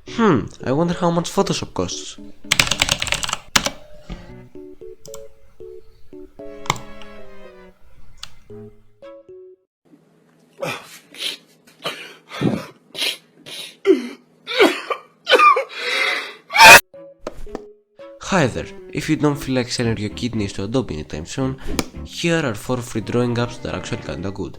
I wonder how much Photoshop costs. Hi there, if you don't feel like selling your kidneys to Adobe anytime soon, here are 4 free drawing apps that are actually kinda good.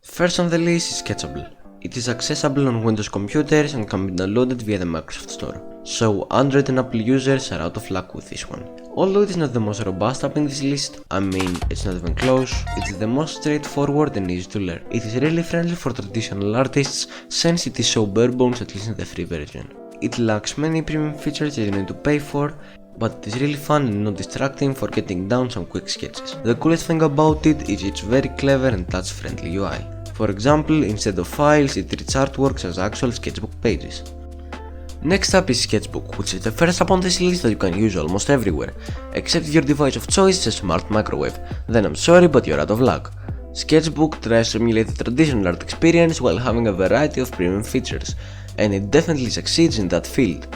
First on the list is Sketchable. It is accessible on Windows computers and can be downloaded via the Microsoft Store, so Android and Apple users are out of luck with this one. Although it is not the most robust app in this list, I mean it's not even close, it is the most straightforward and easy to learn. It is really friendly for traditional artists since it is so bare bones, at least in the free version. It lacks many premium features that you need to pay for, but it is really fun and not distracting for getting down some quick sketches. The coolest thing about it is its very clever and touch friendly UI. For example, instead of files, it treats artworks as actual sketchbook pages. Next up is Sketchbook, which is the first app on this list that you can use almost everywhere, except if your device of choice is a smart microwave, then I'm sorry but you're out of luck. Sketchbook tries to emulate the traditional art experience while having a variety of premium features, and it definitely succeeds in that field.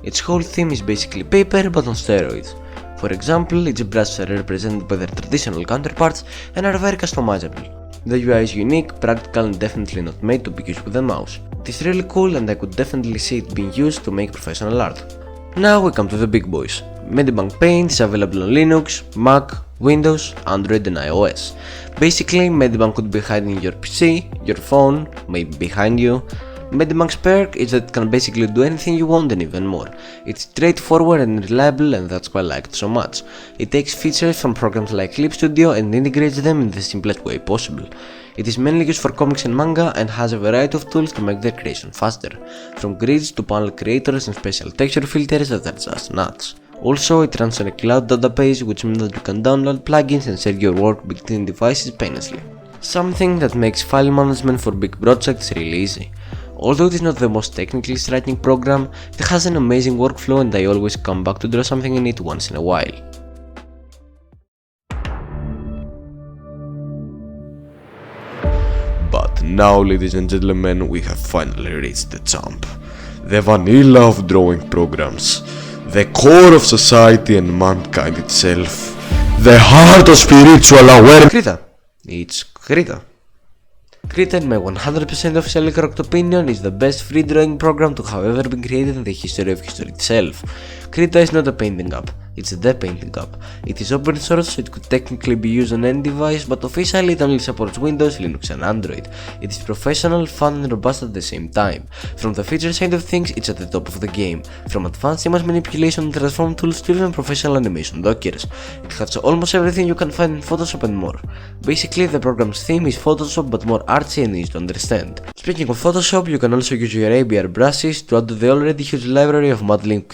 Its whole theme is basically paper but on steroids. For example, its brushes are represented by their traditional counterparts and are very customizable. The UI is unique, practical and definitely not made to be used with a mouse. It is really cool and I could definitely see it being used to make professional art. Now we come to the big boys. Medibank Paint is available on Linux, Mac, Windows, Android and iOS. Basically, Medibank could be hiding in your PC, your phone, maybe behind you. Medibank's perk is that it can basically do anything you want and even more. It's straightforward and reliable and that's why I like it so much. It takes features from programs like Clip Studio and integrates them in the simplest way possible. It is mainly used for comics and manga and has a variety of tools to make their creation faster, from grids to panel creators and special texture filters that are just nuts. Also, it runs on a cloud database, which means that you can download plugins and share your work between devices painlessly. Something that makes file management for big projects really easy. Although it is not the most technically striking program, it has an amazing workflow and I always come back to draw something in it once in a while. But now, ladies and gentlemen, we have finally reached the jump. The vanilla of drawing programs. The core of society and mankind itself. The heart of spiritual awareness. Krita. It's Krita. Krita, in my 100% officially correct opinion, is the best free drawing program to have ever been created in the history of history itself. Krita is not a painting app, it's the painting app. It is open source, so it could technically be used on any device, but officially it only supports Windows, Linux and Android. It is professional, fun and robust at the same time. From the feature side of things, it's at the top of the game, from advanced image manipulation and transform tools to even professional animation dockers. It has almost everything you can find in Photoshop and more. Basically, the program's theme is Photoshop but more artsy and easy to understand. Speaking of Photoshop, you can also use your ABR brushes to add to the already huge library of modeling.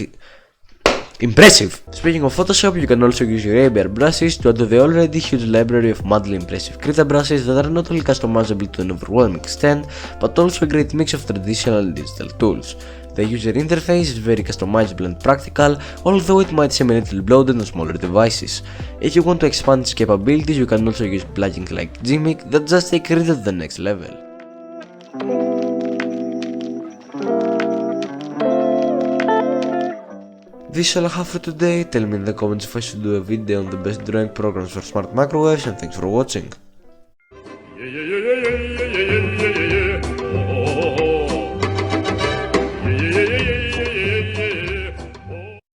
Impressive! Speaking of Photoshop, you can also use your ABR brushes to add to the already huge library of madly impressive Krita brushes that are not only customizable to an overwhelming extent, but also a great mix of traditional and digital tools. The user interface is very customizable and practical, although it might seem a little bloated on smaller devices. If you want to expand its capabilities, you can also use plugins like Gimmick that just take Krita to the next level. This is all I have for today. Tell me in the comments if I should do a video on the best drawing programs for smart microwaves, and thanks for watching.